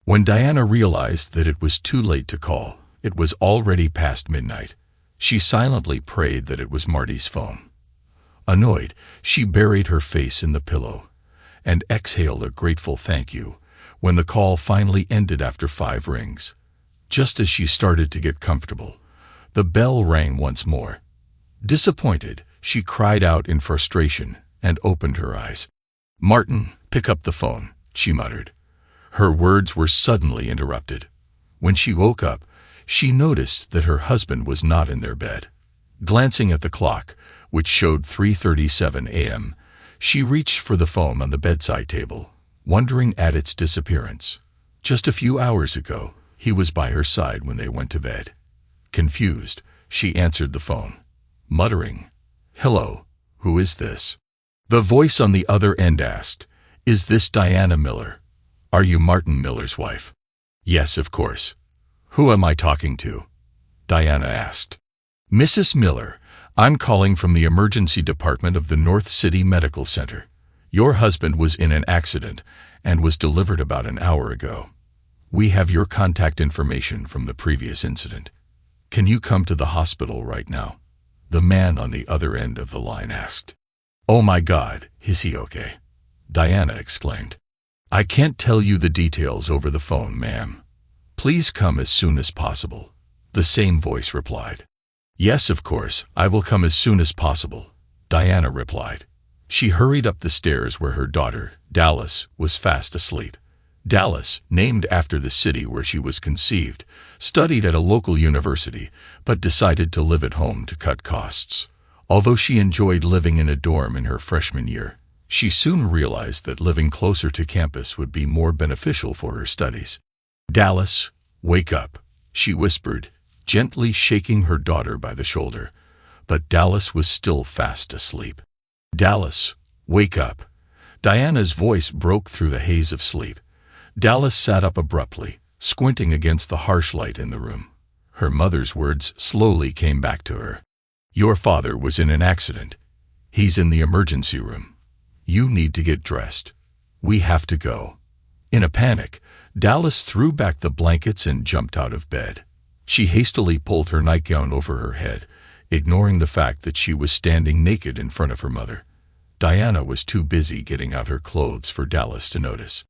When Diana realized that it was too late to call, it was already past midnight. She silently prayed that it was Marty's phone. Annoyed, she buried her face in the pillow and exhaled a grateful thank you when the call finally ended after 5 rings. Just as she started to get comfortable, the bell rang once more. Disappointed, she cried out in frustration and opened her eyes. "Martin, pick up the phone," she muttered. Her words were suddenly interrupted. When she woke up, she noticed that her husband was not in their bed. Glancing at the clock, which showed 3:37 a.m., she reached for the phone on the bedside table, wondering at its disappearance. Just a few hours ago, he was by her side when they went to bed. Confused, she answered the phone, muttering, "Hello, who is this?" The voice on the other end asked, "Is this Diana Miller? Are you Martin Miller's wife?" "Yes, of course." "Who am I talking to?" Diana asked. "Mrs. Miller, I'm calling from the emergency department of the North City Medical Center. Your husband was in an accident and was delivered about an hour ago. We have your contact information from the previous incident. Can you come to the hospital right now?" The man on the other end of the line asked. "Oh my God, is he okay?" Diana exclaimed. "I can't tell you the details over the phone, ma'am. Please come as soon as possible," the same voice replied. "Yes, of course, I will come as soon as possible," Diana replied. She hurried up the stairs where her daughter, Dallas, was fast asleep. Dallas, named after the city where she was conceived, studied at a local university, but decided to live at home to cut costs. Although she enjoyed living in a dorm in her freshman year, she soon realized that living closer to campus would be more beneficial for her studies. "Dallas, wake up," she whispered, gently shaking her daughter by the shoulder, but Dallas was still fast asleep. "Dallas, wake up." Diana's voice broke through the haze of sleep. Dallas sat up abruptly, squinting against the harsh light in the room. Her mother's words slowly came back to her. "Your father was in an accident. He's in the emergency room. You need to get dressed. We have to go." In a panic, Dallas threw back the blankets and jumped out of bed. She hastily pulled her nightgown over her head, ignoring the fact that she was standing naked in front of her mother. Diana was too busy getting out her clothes for Dallas to notice.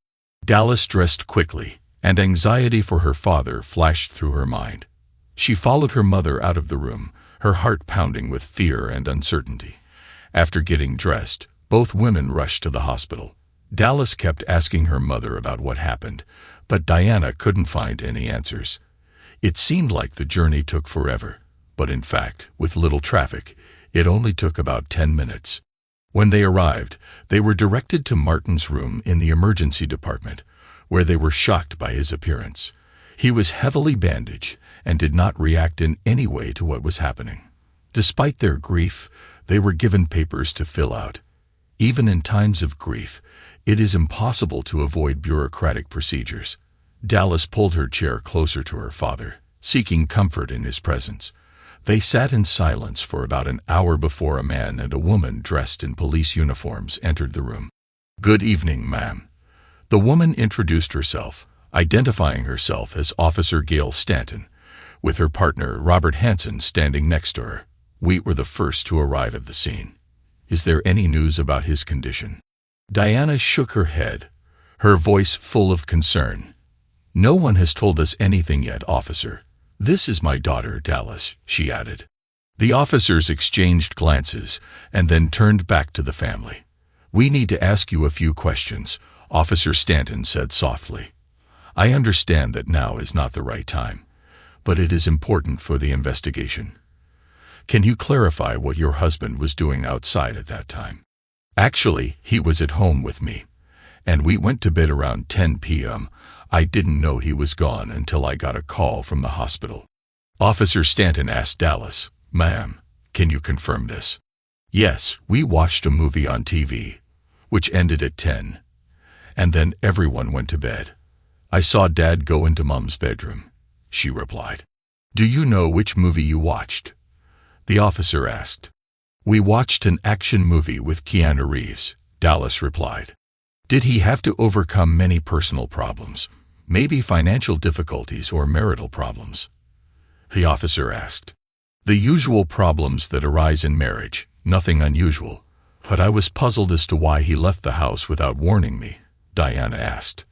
Dallas dressed quickly, and anxiety for her father flashed through her mind. She followed her mother out of the room, her heart pounding with fear and uncertainty. After getting dressed, both women rushed to the hospital. Dallas kept asking her mother about what happened, but Diana couldn't find any answers. It seemed like the journey took forever, but in fact, with little traffic, it only took about 10 minutes. When they arrived, they were directed to Martin's room in the emergency department, where they were shocked by his appearance. He was heavily bandaged and did not react in any way to what was happening. Despite their grief, they were given papers to fill out. Even in times of grief, it is impossible to avoid bureaucratic procedures. Dallas pulled her chair closer to her father, seeking comfort in his presence. They sat in silence for about an hour before a man and a woman dressed in police uniforms entered the room. "Good evening, ma'am." The woman introduced herself, identifying herself as Officer Gail Stanton, with her partner Robert Hansen standing next to her. "We were the first to arrive at the scene. Is there any news about his condition?" Diana shook her head, her voice full of concern. "No one has told us anything yet, officer. This is my daughter, Dallas," she added. The officers exchanged glances and then turned back to the family. "We need to ask you a few questions," Officer Stanton said softly. "I understand that now is not the right time, but it is important for the investigation. Can you clarify what your husband was doing outside at that time?" "Actually, he was at home with me, and we went to bed around 10 p.m. I didn't know he was gone until I got a call from the hospital." Officer Stanton asked Dallas, "Ma'am, can you confirm this?" "Yes, we watched a movie on TV, which ended at 10, and then everyone went to bed. I saw Dad go into Mom's bedroom," she replied. "Do you know which movie you watched?" the officer asked. "We watched an action movie with Keanu Reeves," Dallas replied. "Did he have to overcome many personal problems?" Maybe financial difficulties or marital problems? The officer asked. The usual problems that arise in marriage, nothing unusual. But I was puzzled as to why he left the house without warning me, Diana asked.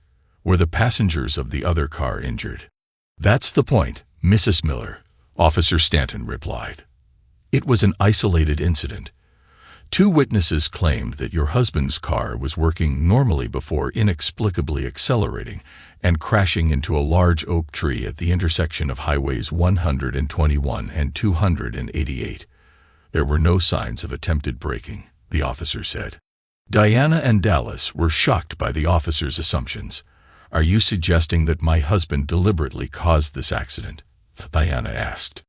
Were the passengers of the other car injured? That's the point, Mrs. Miller, Officer Stanton replied. It was an isolated incident. 2 witnesses claimed that your husband's car was working normally before inexplicably accelerating and crashing into a large oak tree at the intersection of highways 121 and 288. There were no signs of attempted braking, the officer said. Diana and Dallas were shocked by the officer's assumptions. Are you suggesting that my husband deliberately caused this accident? Diana asked.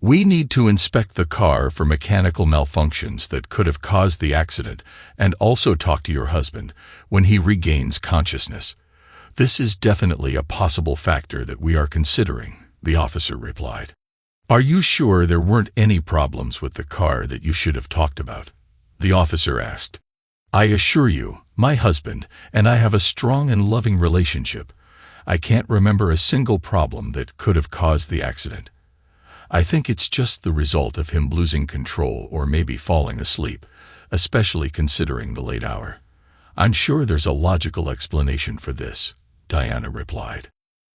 We need to inspect the car for mechanical malfunctions that could have caused the accident and also talk to your husband when he regains consciousness. This is definitely a possible factor that we are considering, the officer replied. Are you sure there weren't any problems with the car that you should have talked about? The officer asked. I assure you, my husband and I have a strong and loving relationship. I can't remember a single problem that could have caused the accident. I think it's just the result of him losing control or maybe falling asleep, especially considering the late hour. I'm sure there's a logical explanation for this, Diana replied.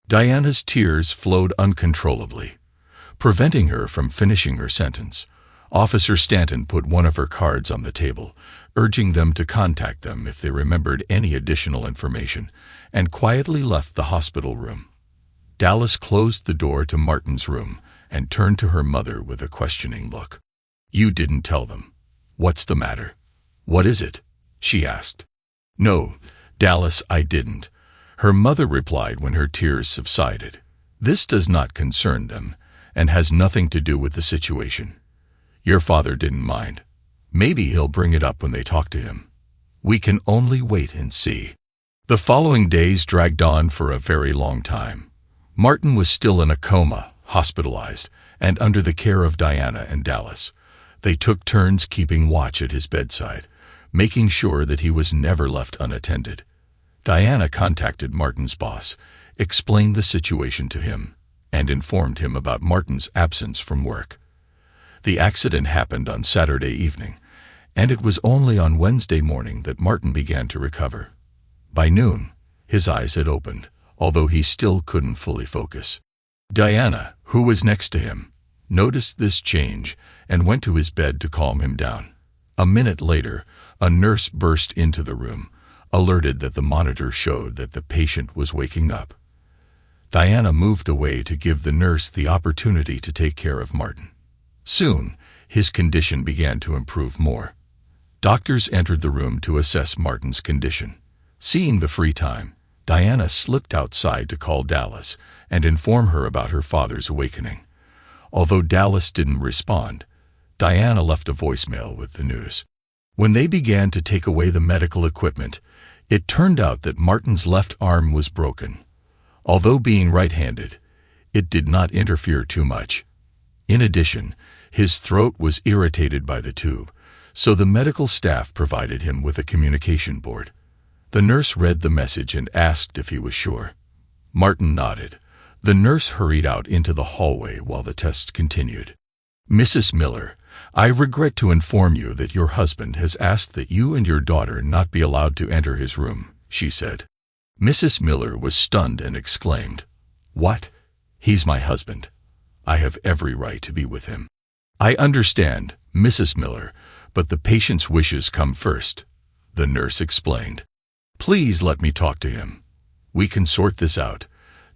Diana's tears flowed uncontrollably, preventing her from finishing her sentence. Officer Stanton put one of her cards on the table, urging them to contact them if they remembered any additional information, and quietly left the hospital room. Dallas closed the door to Martin's room and turned to her mother with a questioning look. You didn't tell them. What's the matter? What is it? She asked. No, Dallas, I didn't, her mother replied when her tears subsided. This does not concern them and has nothing to do with the situation. Your father didn't mind. Maybe he'll bring it up when they talk to him. We can only wait and see. The following days dragged on for a very long time. Martin was still in a coma, hospitalized, and under the care of Diana and Dallas. They took turns keeping watch at his bedside, making sure that he was never left unattended. Diana contacted Martin's boss, explained the situation to him, and informed him about Martin's absence from work. The accident happened on Saturday evening, and it was only on Wednesday morning that Martin began to recover. By noon, his eyes had opened, although he still couldn't fully focus. Diana, who was next to him, noticed this change and went to his bed to calm him down. A minute later, a nurse burst into the room, alerted that the monitor showed that the patient was waking up. Diana moved away to give the nurse the opportunity to take care of Martin. Soon, his condition began to improve more. Doctors entered the room to assess Martin's condition. Seeing the free time, Diana slipped outside to call Dallas and inform her about her father's awakening. Although Dallas didn't respond, Diana left a voicemail with the news. When they began to take away the medical equipment, it turned out that Martin's left arm was broken. Although being right-handed, it did not interfere too much. In addition, his throat was irritated by the tube, so the medical staff provided him with a communication board. The nurse read the message and asked if he was sure. Martin nodded. The nurse hurried out into the hallway while the test continued. Mrs. Miller, I regret to inform you that your husband has asked that you and your daughter not be allowed to enter his room, she said. Mrs. Miller was stunned and exclaimed, What? He's my husband. I have every right to be with him. I understand, Mrs. Miller, but the patient's wishes come first, the nurse explained. Please let me talk to him. We can sort this out.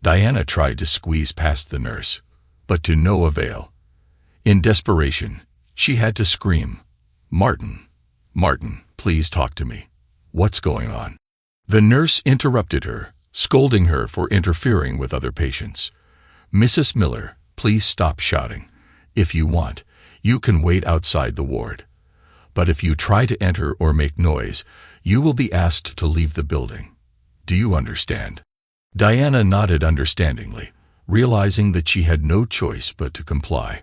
Diana tried to squeeze past the nurse, but to no avail. In desperation, she had to scream, Martin, Martin, please talk to me. What's going on? The nurse interrupted her, scolding her for interfering with other patients. Mrs. Miller, please stop shouting. If you want, you can wait outside the ward. But if you try to enter or make noise, you will be asked to leave the building. Do you understand? Diana nodded understandingly, realizing that she had no choice but to comply.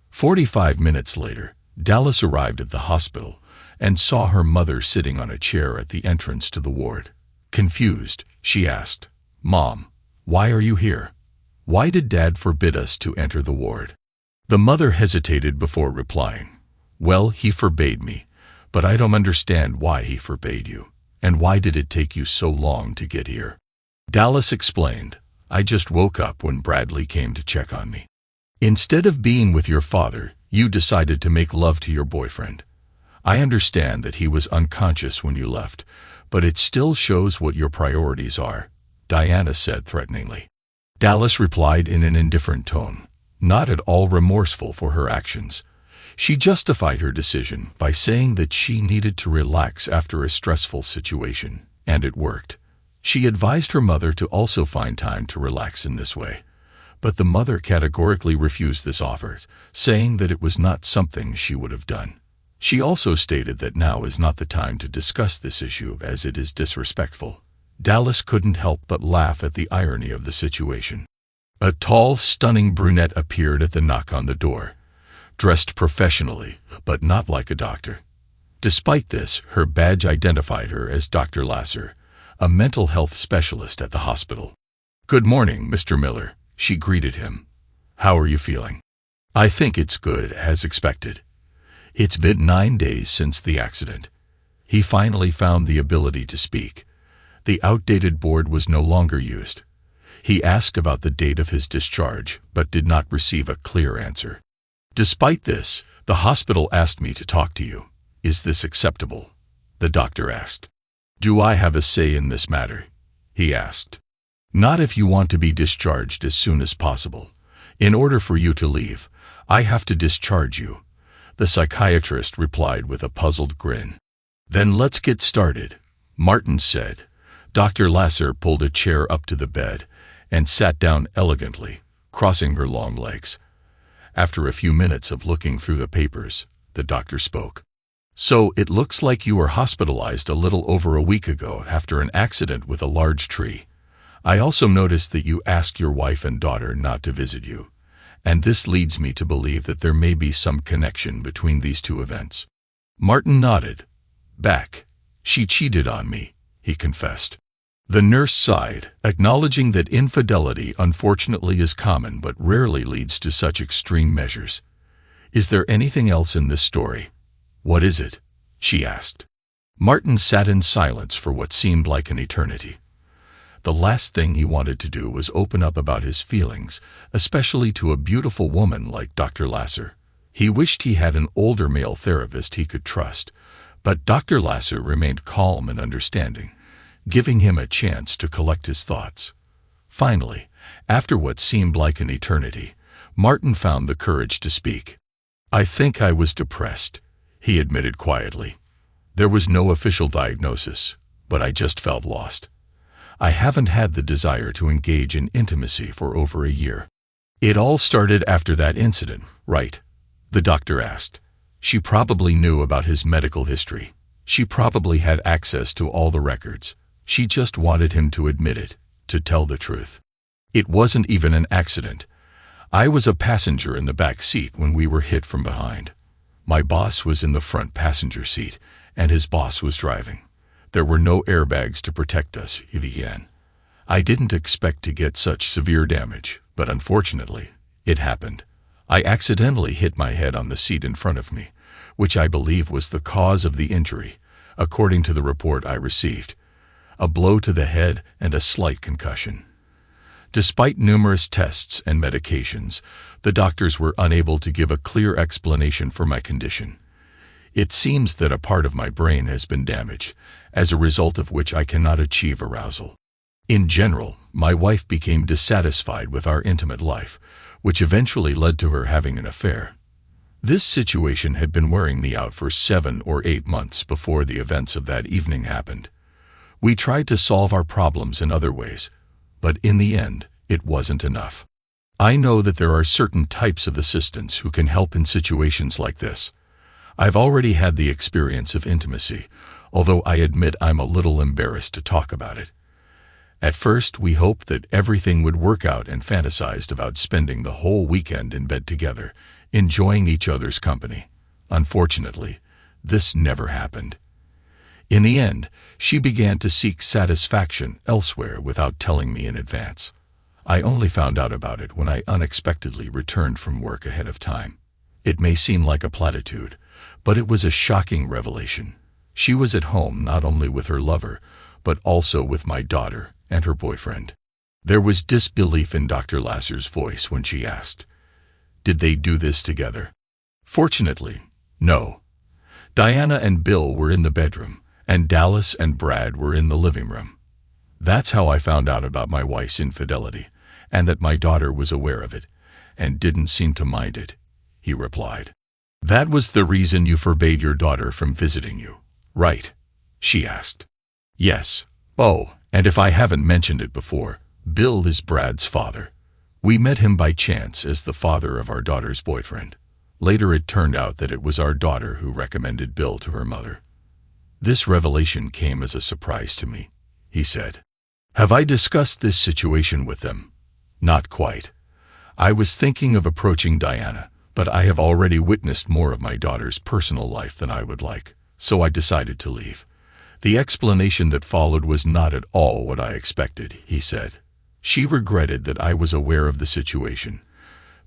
45 minutes later, Dallas arrived at the hospital and saw her mother sitting on a chair at the entrance to the ward. Confused, she asked, Mom, Why are you here? Why did Dad forbid us to enter the ward? The mother hesitated before replying. Well, he forbade me, but I don't understand why he forbade you. And why did it take you so long to get here? Dallas explained. I just woke up when Bradley came to check on me. Instead of being with your father, you decided to make love to your boyfriend. I understand that he was unconscious when you left, but it still shows what your priorities are, Diana said threateningly. Dallas replied in an indifferent tone, not at all remorseful for her actions. She justified her decision by saying that she needed to relax after a stressful situation, and it worked. She advised her mother to also find time to relax in this way, but the mother categorically refused this offer, saying that it was not something she would have done. She also stated that now is not the time to discuss this issue as it is disrespectful. Dallas couldn't help but laugh at the irony of the situation. A tall, stunning brunette appeared at the knock on the door, dressed professionally, but not like a doctor. Despite this, her badge identified her as Dr. Lasser, a mental health specialist at the hospital. Good morning, Mr. Miller, she greeted him. How are you feeling? I think it's good, as expected. It's been 9 days since the accident. He finally found the ability to speak. The outdated board was no longer used. He asked about the date of his discharge, but did not receive a clear answer. Despite this, the hospital asked me to talk to you. Is this acceptable? The doctor asked. Do I have a say in this matter? He asked. Not if you want to be discharged as soon as possible. In order for you to leave, I have to discharge you. The psychiatrist replied with a puzzled grin. Then let's get started, Martin said. Dr. Lasser pulled a chair up to the bed and sat down elegantly, crossing her long legs. After a few minutes of looking through the papers, the doctor spoke. So it looks like you were hospitalized a little over a week ago after an accident with a large tree. I also noticed that you asked your wife and daughter not to visit you, and this leads me to believe that there may be some connection between these two events. Martin nodded. Back. She cheated on me, he confessed. The nurse sighed, acknowledging that infidelity unfortunately is common but rarely leads to such extreme measures. Is there anything else in this story? What is it? She asked. Martin sat in silence for what seemed like an eternity. The last thing he wanted to do was open up about his feelings, especially to a beautiful woman like Dr. Lasser. He wished he had an older male therapist he could trust, but Dr. Lasser remained calm and understanding, giving him a chance to collect his thoughts. Finally, after what seemed like an eternity, Martin found the courage to speak. I think I was depressed, he admitted quietly. There was no official diagnosis, but I just felt lost. I haven't had the desire to engage in intimacy for over a year. It all started after that incident, right? The doctor asked. She probably knew about his medical history. She probably had access to all the records. She just wanted him to admit it, to tell the truth. It wasn't even an accident. I was a passenger in the back seat when we were hit from behind. My boss was in the front passenger seat, and his boss was driving. There were no airbags to protect us, he began. I didn't expect to get such severe damage, but unfortunately, it happened. I accidentally hit my head on the seat in front of me, which I believe was the cause of the injury, according to the report I received. A blow to the head and a slight concussion. Despite numerous tests and medications, the doctors were unable to give a clear explanation for my condition. It seems that a part of my brain has been damaged, as a result of which I cannot achieve arousal. In general, my wife became dissatisfied with our intimate life, which eventually led to her having an affair. This situation had been wearing me out for 7 or 8 months before the events of that evening happened. We tried to solve our problems in other ways, but in the end, it wasn't enough. I know that there are certain types of assistants who can help in situations like this. I've already had the experience of intimacy, although I admit I'm a little embarrassed to talk about it. At first, we hoped that everything would work out and fantasized about spending the whole weekend in bed together, enjoying each other's company. Unfortunately, this never happened. In the end, she began to seek satisfaction elsewhere without telling me in advance. I only found out about it when I unexpectedly returned from work ahead of time. It may seem like a platitude, but it was a shocking revelation. She was at home not only with her lover, but also with my daughter and her boyfriend. There was disbelief in Dr. Lasser's voice when she asked, "Did they do this together?" Fortunately, no. Diana and Bill were in the bedroom, and Dallas and Brad were in the living room. That's how I found out about my wife's infidelity, and that my daughter was aware of it, and didn't seem to mind it, he replied. That was the reason you forbade your daughter from visiting you, right? She asked. Yes. Oh, and if I haven't mentioned it before, Bill is Brad's father. We met him by chance as the father of our daughter's boyfriend. Later it turned out that it was our daughter who recommended Bill to her mother. This revelation came as a surprise to me, he said. Have I discussed this situation with them? Not quite. I was thinking of approaching Diana, but I have already witnessed more of my daughter's personal life than I would like, so I decided to leave. The explanation that followed was not at all what I expected, he said. She regretted that I was aware of the situation,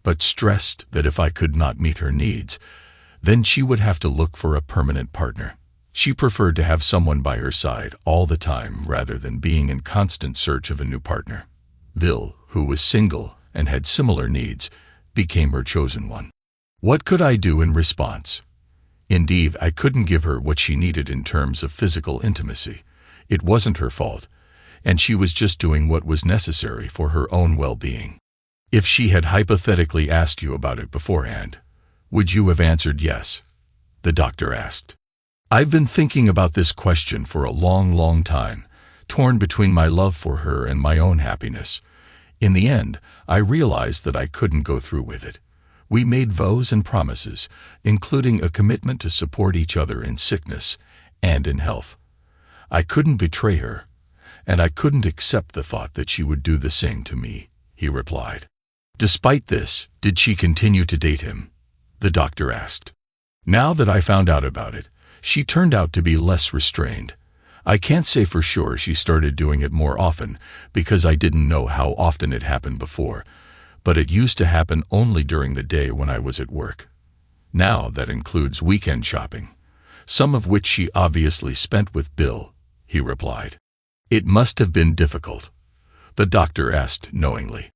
but stressed that if I could not meet her needs, then she would have to look for a permanent partner. She preferred to have someone by her side all the time rather than being in constant search of a new partner. Bill, who was single and had similar needs, became her chosen one. What could I do in response? Indeed, I couldn't give her what she needed in terms of physical intimacy. It wasn't her fault, and she was just doing what was necessary for her own well-being. If she had hypothetically asked you about it beforehand, would you have answered yes? The doctor asked. I've been thinking about this question for a long time, torn between my love for her and my own happiness. In the end, I realized that I couldn't go through with it. We made vows and promises, including a commitment to support each other in sickness and in health. I couldn't betray her, and I couldn't accept the thought that she would do the same to me, he replied. Despite this, did she continue to date him? The doctor asked. Now that I found out about it, she turned out to be less restrained. I can't say for sure she started doing it more often because I didn't know how often it happened before, but it used to happen only during the day when I was at work. Now that includes weekend shopping, some of which she obviously spent with Bill, he replied. It must have been difficult, the doctor asked knowingly.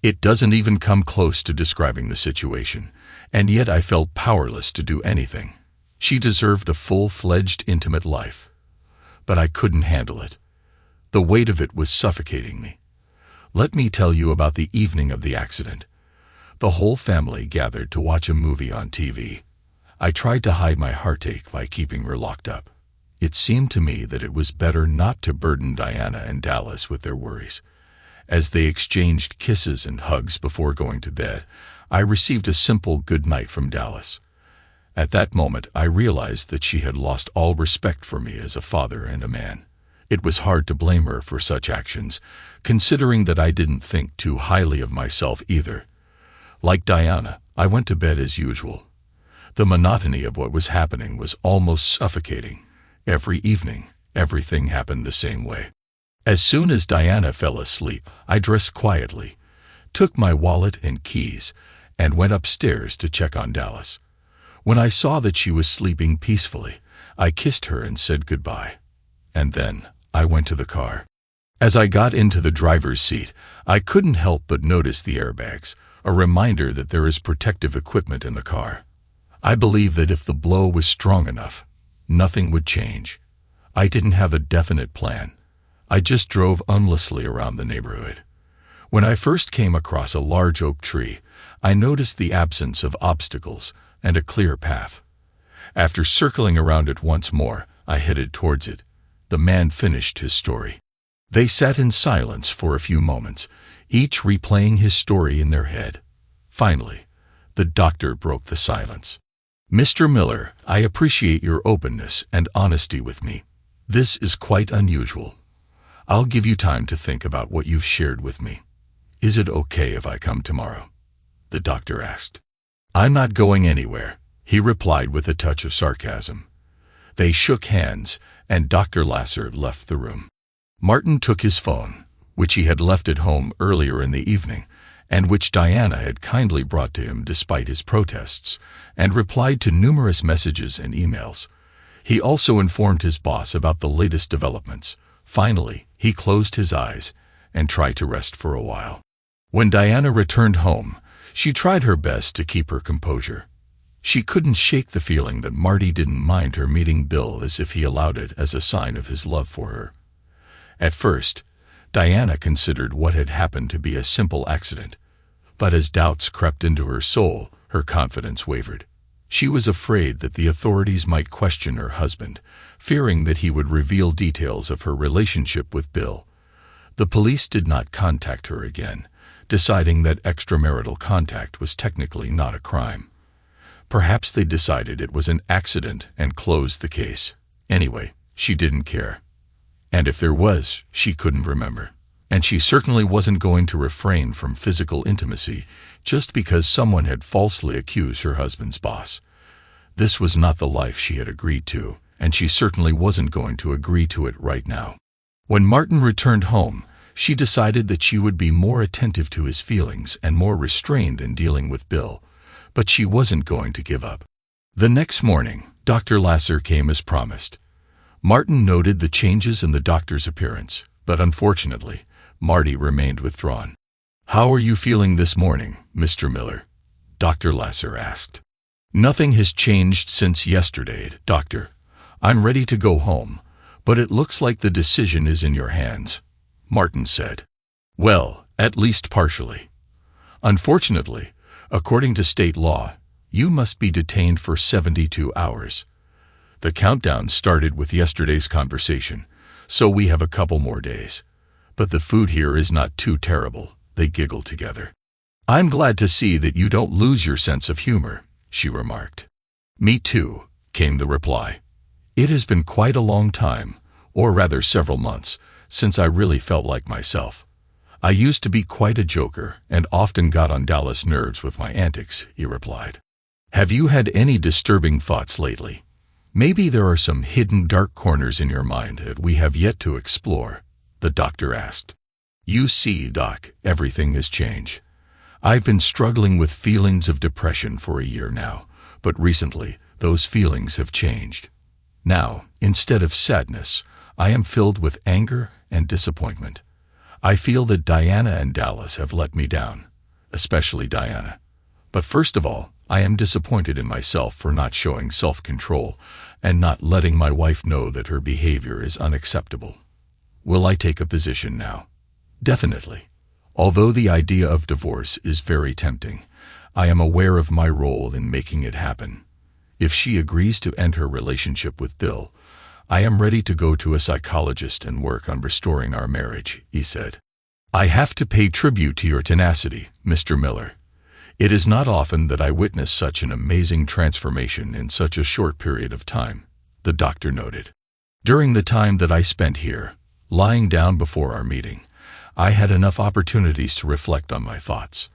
It doesn't even come close to describing the situation, and yet I felt powerless to do anything. She deserved a full-fledged intimate life, but I couldn't handle it. The weight of it was suffocating me. Let me tell you about the evening of the accident. The whole family gathered to watch a movie on TV. I tried to hide my heartache by keeping her locked up. It seemed to me that it was better not to burden Diana and Dallas with their worries. As they exchanged kisses and hugs before going to bed, I received a simple good night from Dallas. At that moment, I realized that she had lost all respect for me as a father and a man. It was hard to blame her for such actions, considering that I didn't think too highly of myself either. Like Diana, I went to bed as usual. The monotony of what was happening was almost suffocating. Every evening, everything happened the same way. As soon as Diana fell asleep, I dressed quietly, took my wallet and keys, and went upstairs to check on Dallas. When I saw that she was sleeping peacefully, I kissed her and said goodbye. And then I went to the car. As I got into the driver's seat, I couldn't help but notice the airbags, a reminder that there is protective equipment in the car. I believe that if the blow was strong enough, nothing would change. I didn't have a definite plan. I just drove aimlessly around the neighborhood. When I first came across a large oak tree, I noticed the absence of obstacles and a clear path. After circling around it once more, I headed towards it. The man finished his story. They sat in silence for a few moments, each replaying his story in their head. Finally, the doctor broke the silence. Mr. Miller, I appreciate your openness and honesty with me. This is quite unusual. I'll give you time to think about what you've shared with me. Is it okay if I come tomorrow? The doctor asked. I'm not going anywhere, he replied with a touch of sarcasm. They shook hands, and Dr. Lasser left the room. Martin took his phone. which he had left at home earlier in the evening, and which Diana had kindly brought to him despite his protests, and replied to numerous messages and emails. He also informed his boss about the latest developments. Finally, he closed his eyes and tried to rest for a while. When Diana returned home, she tried her best to keep her composure. She couldn't shake the feeling that Marty didn't mind her meeting Bill, as if he allowed it as a sign of his love for her. At first, Diana considered what had happened to be a simple accident, but as doubts crept into her soul, her confidence wavered. She was afraid that the authorities might question her husband, fearing that he would reveal details of her relationship with Bill. The police did not contact her again, deciding that extramarital contact was technically not a crime. Perhaps they decided it was an accident and closed the case. Anyway, she didn't care. And if there was, she couldn't remember. And she certainly wasn't going to refrain from physical intimacy just because someone had falsely accused her husband's boss. This was not the life she had agreed to, and she certainly wasn't going to agree to it right now. When Martin returned home, she decided that she would be more attentive to his feelings and more restrained in dealing with Bill, but she wasn't going to give up. The next morning, Dr. Lasser came as promised. Martin noted the changes in the doctor's appearance, but unfortunately, Marty remained withdrawn. "How are you feeling this morning, Mr. Miller?" Dr. Lasser asked. "Nothing has changed since yesterday, Doctor. I'm ready to go home, but it looks like the decision is in your hands," Martin said. "Well, at least partially. Unfortunately, according to state law, you must be detained for 72 hours. The countdown started with yesterday's conversation, so we have a couple more days. But the food here is not too terrible," they giggled together. "I'm glad to see that you don't lose your sense of humor," she remarked. "Me too," came the reply. "It has been quite a long time, or rather several months, since I really felt like myself. I used to be quite a joker and often got on Dallas' nerves with my antics," he replied. "Have you had any disturbing thoughts lately? Maybe there are some hidden dark corners in your mind that we have yet to explore," the doctor asked. "You see, Doc, everything has changed. I've been struggling with feelings of depression for a year now, but recently those feelings have changed. Now, instead of sadness, I am filled with anger and disappointment. I feel that Diana and Dallas have let me down, especially Diana. But first of all, I am disappointed in myself for not showing self-control and not letting my wife know that her behavior is unacceptable. Will I take a position now? Definitely. Although the idea of divorce is very tempting, I am aware of my role in making it happen. If she agrees to end her relationship with Bill, I am ready to go to a psychologist and work on restoring our marriage," he said. "I have to pay tribute to your tenacity, Mr. Miller. It is not often that I witness such an amazing transformation in such a short period of time," the doctor noted. "During the time that I spent here, lying down before our meeting, I had enough opportunities to reflect on my thoughts.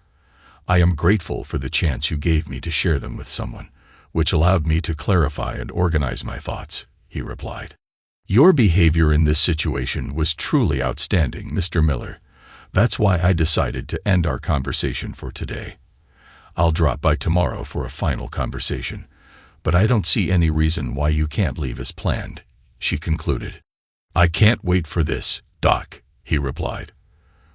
I am grateful for the chance you gave me to share them with someone, which allowed me to clarify and organize my thoughts," he replied. "Your behavior in this situation was truly outstanding, Mr. Miller. That's why I decided to end our conversation for today. I'll drop by tomorrow for a final conversation, but I don't see any reason why you can't leave as planned," she concluded. "I can't wait for this, Doc," he replied.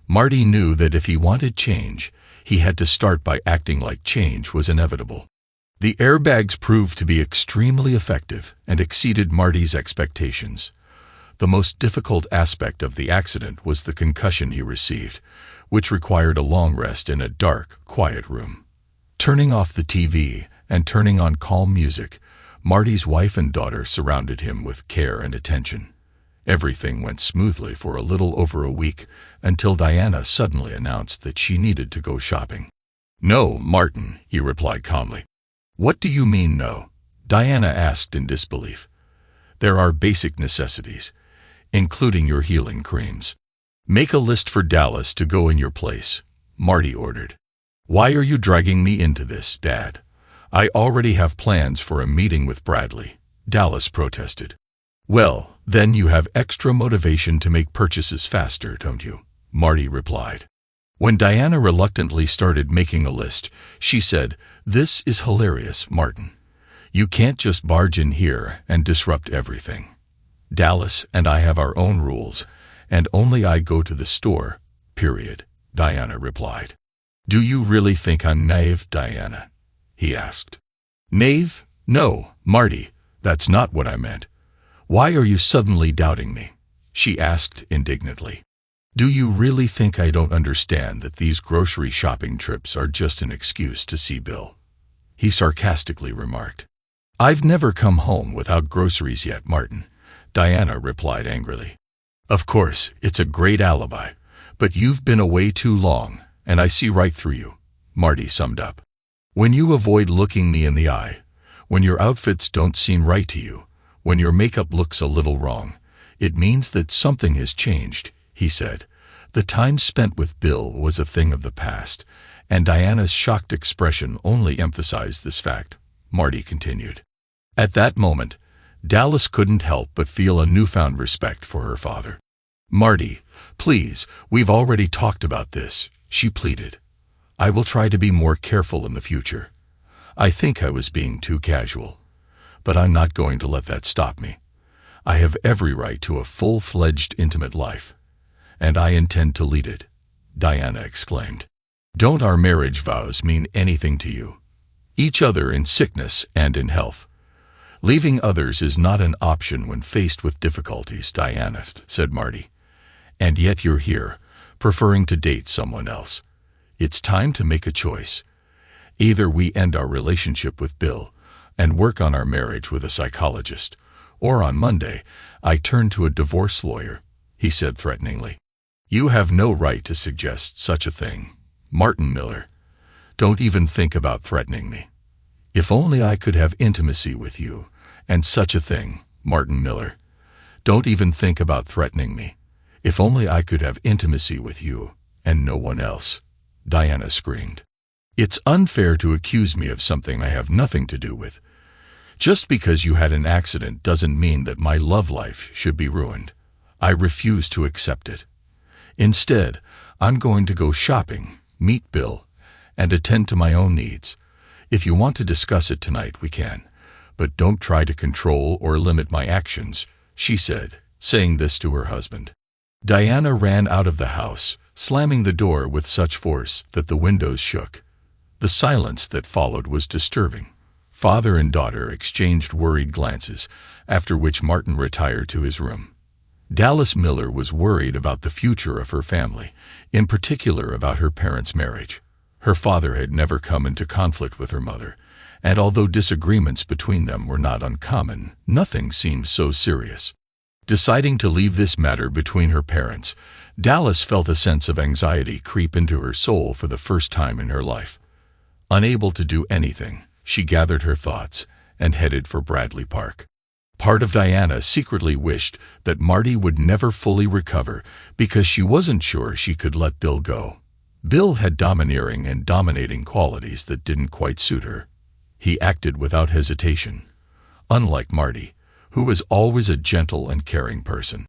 Marty knew that if he wanted change, he had to start by acting like change was inevitable. The airbags proved to be extremely effective and exceeded Marty's expectations. The most difficult aspect of the accident was the concussion he received, which required a long rest in a dark, quiet room. Turning off the TV and turning on calm music, Marty's wife and daughter surrounded him with care and attention. Everything went smoothly for a little over a week until Diana suddenly announced that she needed to go shopping. "No, Martin," he replied calmly. "What do you mean, no?" Diana asked in disbelief. "There are basic necessities, including your healing creams. Make a list for Dallas to go in your place," Marty ordered. "Why are you dragging me into this, Dad? I already have plans for a meeting with Bradley," Dallas protested. "Well, then you have extra motivation to make purchases faster, don't you?" Marty replied. When Diana reluctantly started making a list, she said, "This is hilarious, Martin. You can't just barge in here and disrupt everything. Dallas and I have our own rules, and only I go to the store, period," Diana replied. "Do you really think I'm naive, Diana?" he asked. "Naive? No, Marty, that's not what I meant. Why are you suddenly doubting me?" she asked indignantly. "Do you really think I don't understand that these grocery shopping trips are just an excuse to see Bill?" he sarcastically remarked. "I've never come home without groceries yet, Martin," Diana replied angrily. "Of course, it's a great alibi, but you've been away too long, and I see right through you," Marty summed up. "When you avoid looking me in the eye, when your outfits don't seem right to you, when your makeup looks a little wrong, it means that something has changed," he said. The time spent with Bill was a thing of the past, and Diana's shocked expression only emphasized this fact. Marty continued. At that moment, Dallas couldn't help but feel a newfound respect for her father. "Marty, please, we've already talked about this," she pleaded. "I will try to be more careful in the future. I think I was being too casual, but I'm not going to let that stop me. I have every right to a full-fledged intimate life, and I intend to lead it," Diana exclaimed. "Don't our marriage vows mean anything to you? Each other in sickness and in health. Leaving others is not an option when faced with difficulties," Diana said. "Marty, and yet you're here, preferring to date someone else. It's time to make a choice. Either we end our relationship with Bill and work on our marriage with a psychologist, or on Monday, I turn to a divorce lawyer," he said threateningly. "You have no right to suggest such a thing, Martin Miller. Don't even think about threatening me. If only I could have intimacy with you, and such a thing, Martin Miller. Don't even think about threatening me. If only I could have intimacy with you, and no one else," Diana screamed. "It's unfair to accuse me of something I have nothing to do with. Just because you had an accident doesn't mean that my love life should be ruined. I refuse to accept it. Instead, I'm going to go shopping, meet Bill, and attend to my own needs. If you want to discuss it tonight, we can, but don't try to control or limit my actions," she said, saying this to her husband. Diana ran out of the house, slamming the door with such force that the windows shook. The silence that followed was disturbing. Father and daughter exchanged worried glances, after which Martin retired to his room. Dallas Miller was worried about the future of her family, in particular about her parents' marriage. Her father had never come into conflict with her mother, and although disagreements between them were not uncommon, nothing seemed so serious. Deciding to leave this matter between her parents, Dallas felt a sense of anxiety creep into her soul for the first time in her life. Unable to do anything, she gathered her thoughts and headed for Bradley Park. Part of Diana secretly wished that Marty would never fully recover because she wasn't sure she could let Bill go. Bill had domineering and dominating qualities that didn't quite suit her. He acted without hesitation, unlike Marty, who was always a gentle and caring person.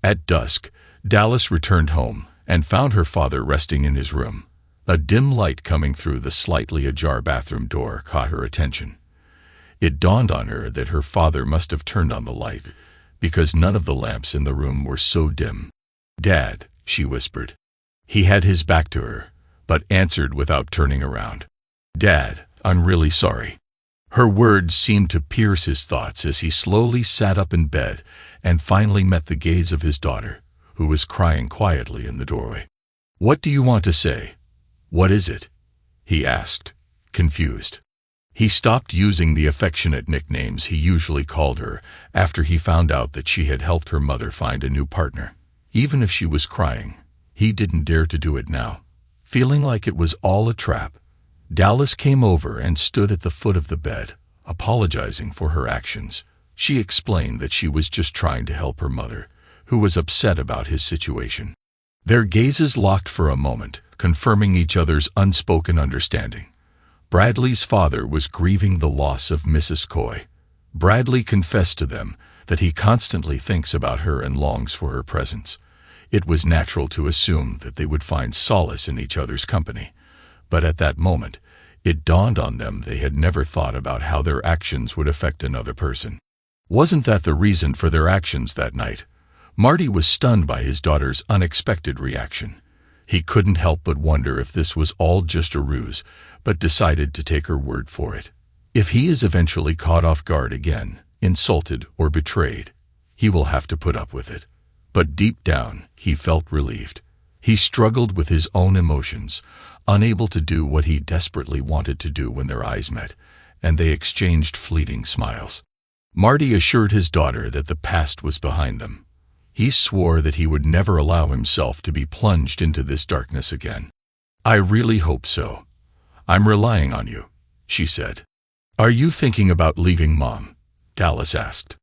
At dusk, Dallas returned home and found her father resting in his room. A dim light coming through the slightly ajar bathroom door caught her attention. It dawned on her that her father must have turned on the light, because none of the lamps in the room were so dim. "Dad," she whispered. He had his back to her, but answered without turning around. "Dad, I'm really sorry." Her words seemed to pierce his thoughts as he slowly sat up in bed and finally met the gaze of his daughter, who was crying quietly in the doorway. "What do you want to say? What is it?" he asked, confused. He stopped using the affectionate nicknames he usually called her after he found out that she had helped her mother find a new partner. Even if she was crying, he didn't dare to do it now. Feeling like it was all a trap, Dallas came over and stood at the foot of the bed, apologizing for her actions. She explained that she was just trying to help her mother, who was upset about his situation. Their gazes locked for a moment, confirming each other's unspoken understanding. Bradley's father was grieving the loss of Mrs. Coy. Bradley confessed to them that he constantly thinks about her and longs for her presence. It was natural to assume that they would find solace in each other's company, but at that moment, it dawned on them they had never thought about how their actions would affect another person. Wasn't that the reason for their actions that night? Marty was stunned by his daughter's unexpected reaction. He couldn't help but wonder if this was all just a ruse, but decided to take her word for it. If he is eventually caught off guard again, insulted or betrayed, he will have to put up with it. But deep down, he felt relieved. He struggled with his own emotions, unable to do what he desperately wanted to do when their eyes met, and they exchanged fleeting smiles. Marty assured his daughter that the past was behind them. He swore that he would never allow himself to be plunged into this darkness again. "I really hope so. I'm relying on you," she said. "Are you thinking about leaving Mom?" Dallas asked.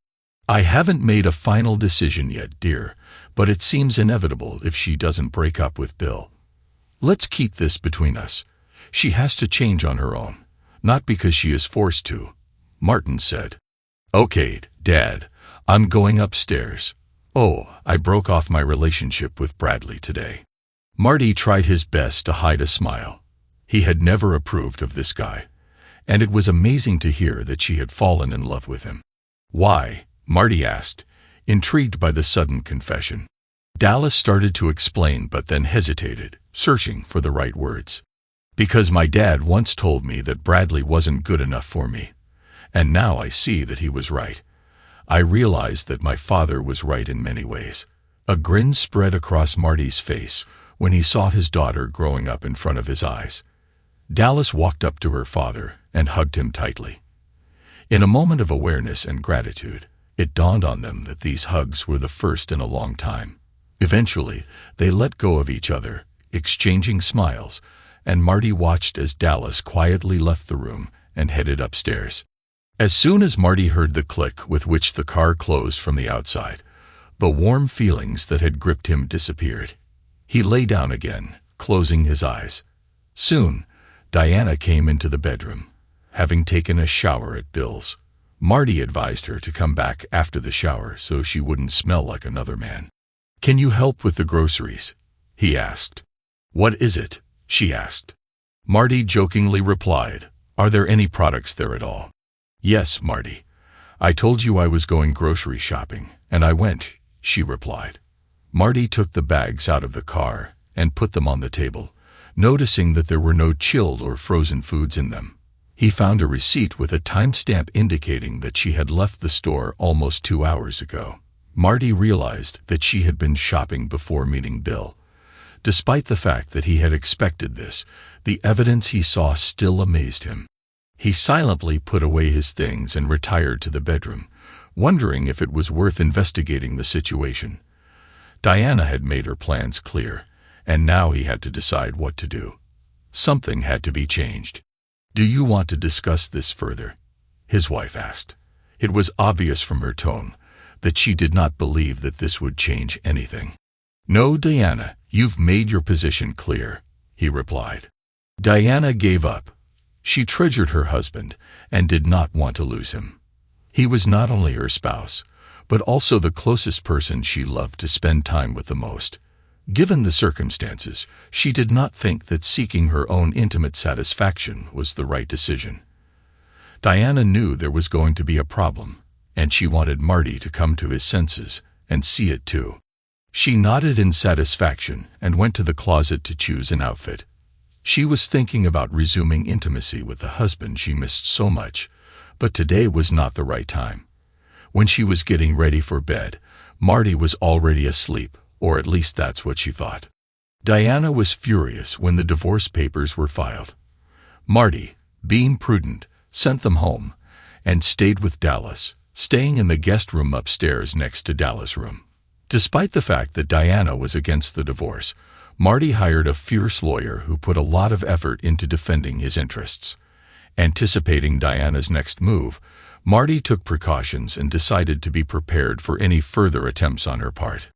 "I haven't made a final decision yet, dear, but it seems inevitable if she doesn't break up with Bill. Let's keep this between us. She has to change on her own, not because she is forced to," Martin said. "Okay, Dad, I'm going upstairs. Oh, I broke off my relationship with Bradley today." Marty tried his best to hide a smile. He had never approved of this guy, and it was amazing to hear that she had fallen in love with him. "Why?" Marty asked, intrigued by the sudden confession. Dallas started to explain but then hesitated, searching for the right words. "Because my dad once told me that Bradley wasn't good enough for me, and now I see that he was right. I realized that my father was right in many ways." A grin spread across Marty's face when he saw his daughter growing up in front of his eyes. Dallas walked up to her father and hugged him tightly. In a moment of awareness and gratitude, it dawned on them that these hugs were the first in a long time. Eventually, they let go of each other, exchanging smiles, and Marty watched as Dallas quietly left the room and headed upstairs. As soon as Marty heard the click with which the car closed from the outside, the warm feelings that had gripped him disappeared. He lay down again, closing his eyes. Soon, Diana came into the bedroom, having taken a shower at Bill's. Marty advised her to come back after the shower so she wouldn't smell like another man. "Can you help with the groceries?" he asked. "What is it?" she asked. Marty jokingly replied, "Are there any products there at all?" "Yes, Marty. I told you I was going grocery shopping, and I went," she replied. Marty took the bags out of the car and put them on the table, noticing that there were no chilled or frozen foods in them. He found a receipt with a timestamp indicating that she had left the store almost 2 hours ago. Marty realized that she had been shopping before meeting Bill. Despite the fact that he had expected this, the evidence he saw still amazed him. He silently put away his things and retired to the bedroom, wondering if it was worth investigating the situation. Diana had made her plans clear, and now he had to decide what to do. Something had to be changed. "Do you want to discuss this further?" his wife asked. It was obvious from her tone that she did not believe that this would change anything. "No, Diana, you've made your position clear," he replied. Diana gave up. She treasured her husband and did not want to lose him. He was not only her spouse, but also the closest person she loved to spend time with the most. Given the circumstances, she did not think that seeking her own intimate satisfaction was the right decision. Diana knew there was going to be a problem, and she wanted Marty to come to his senses and see it too. She nodded in satisfaction and went to the closet to choose an outfit. She was thinking about resuming intimacy with the husband she missed so much, but today was not the right time. When she was getting ready for bed, Marty was already asleep, or at least that's what she thought. Diana was furious when the divorce papers were filed. Marty, being prudent, sent them home and stayed with Dallas, staying in the guest room upstairs next to Dallas' room. Despite the fact that Diana was against the divorce, Marty hired a fierce lawyer who put a lot of effort into defending his interests. Anticipating Diana's next move, Marty took precautions and decided to be prepared for any further attempts on her part.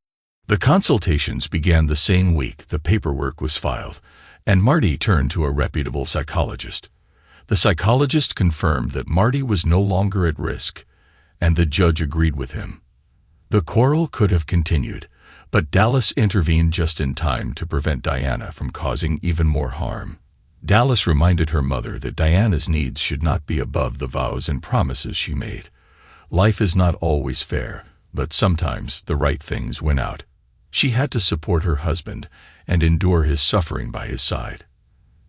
The consultations began the same week the paperwork was filed, and Marty turned to a reputable psychologist. The psychologist confirmed that Marty was no longer at risk, and the judge agreed with him. The quarrel could have continued, But Dallas intervened just in time to prevent Diana from causing even more harm. Dallas reminded her mother that Diana's needs should not be above the vows and promises she made. Life is not always fair, but sometimes the right things win out. She had to support her husband and endure his suffering by his side.